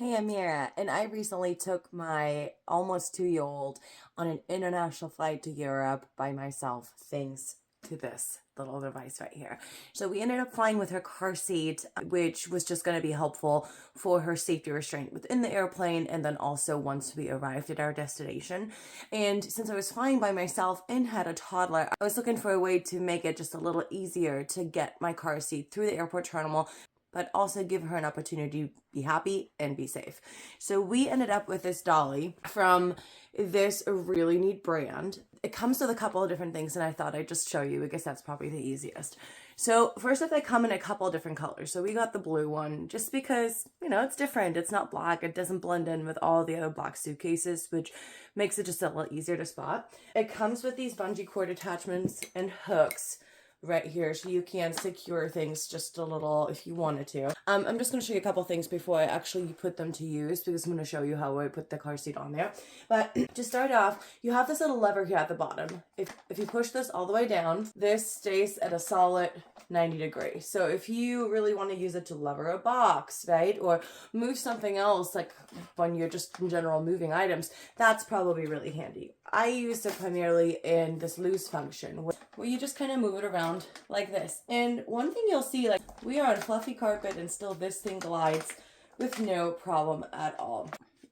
Hey Amira, and I recently took my almost 2-year-old on an international flight to Europe by myself, thanks to this little device right here. So we ended up flying with her car seat, which was just going to be helpful for her safety restraint within the airplane and then also once we arrived at our destination. And since I was flying by myself and had a toddler, I was looking for a way to make it just a little easier to get my car seat through the airport terminal, but also give her an opportunity to be happy and be safe. So we ended up with this dolly from this really neat brand. It comes with a couple of different things, and I thought I'd just show you because that's probably the easiest. So first off, they come in a couple of different colors. So we got the blue one just because, it's different. It's not black. It doesn't blend in with all the other black suitcases, which makes it just a little easier to spot. It comes with these bungee cord attachments and hooks right here, so you can secure things just a little if you wanted to. I'm just going to show you a couple things before I actually put them to use, because I'm going to show you how I put the car seat on there. But to start off, you have this little lever here at the bottom. If you push this all the way down, this stays at a solid 90 degrees. So if you really want to use it to lever a box, right, or move something else, like when you're just in general moving items, that's probably really handy. I use it primarily in this loose function where you just kind of move it around like this. And one thing you'll see, like, we are on fluffy carpet and still this thing glides with no problem at all.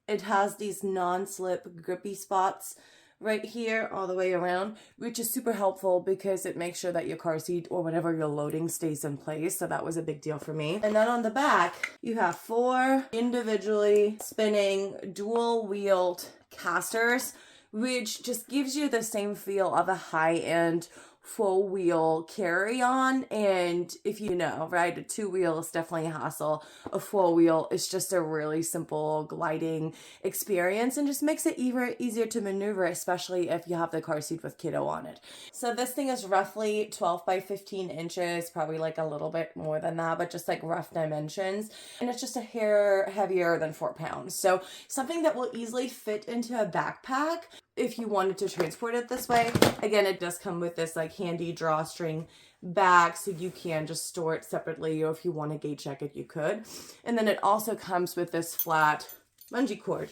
It has these non-slip grippy spots right here all the way around, which is super helpful because it makes sure that your car seat or whatever you're loading stays in place. So that was a big deal for me. And then on the back, you have 4 individually spinning dual-wheeled casters, which just gives you the same feel of a high-end full wheel carry-on. And if you know, right, a 2-wheel is definitely a hassle. A 4-wheel is just a really simple gliding experience and just makes it easier to maneuver, especially if you have the car seat with kiddo on it. So this thing is roughly 12 by 15 inches, probably like a little bit more than that, but just like rough dimensions. And it's just a hair heavier than 4 pounds. So something that will easily fit into a backpack if you wanted to transport it this way. Again, it does come with this like handy drawstring bag, so you can just store it separately, or if you want to gate check it, you could. And then it also comes with this flat bungee cord.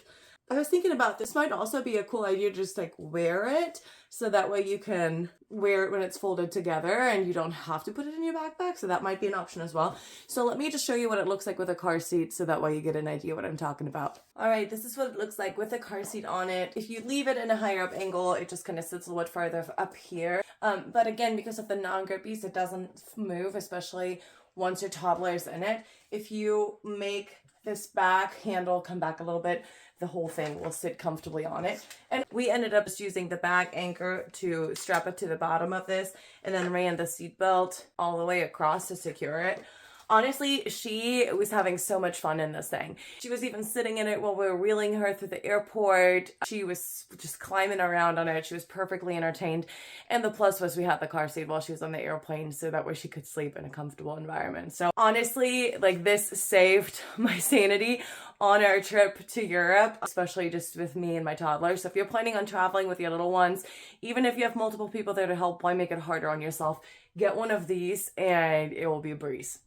I was thinking about this might also be a cool idea to just like wear it, so that way you can wear it when it's folded together and you don't have to put it in your backpack. So that might be an option as well. So let me just show you what it looks like with a car seat, so that way you get an idea what I'm talking about. All right, this is what it looks like with a car seat on it. If you leave it in a higher up angle, it just kind of sits a little bit farther up here. But again, because of the non-grippies, it doesn't move, especially once your toddler is in it. If you make this back handle come back a little bit, the whole thing will sit comfortably on it. And we ended up just using the back anchor to strap it to the bottom of this, and then ran the seat belt all the way across to secure it. Honestly, she was having so much fun in this thing. She was even sitting in it while we were wheeling her through the airport. She was just climbing around on it. She was perfectly entertained. And the plus was we had the car seat while she was on the airplane, so that way she could sleep in a comfortable environment. So honestly, like, this saved my sanity on our trip to Europe, especially just with me and my toddler. So if you're planning on traveling with your little ones, even if you have multiple people there to help, why make it harder on yourself? Get one of these and it will be a breeze.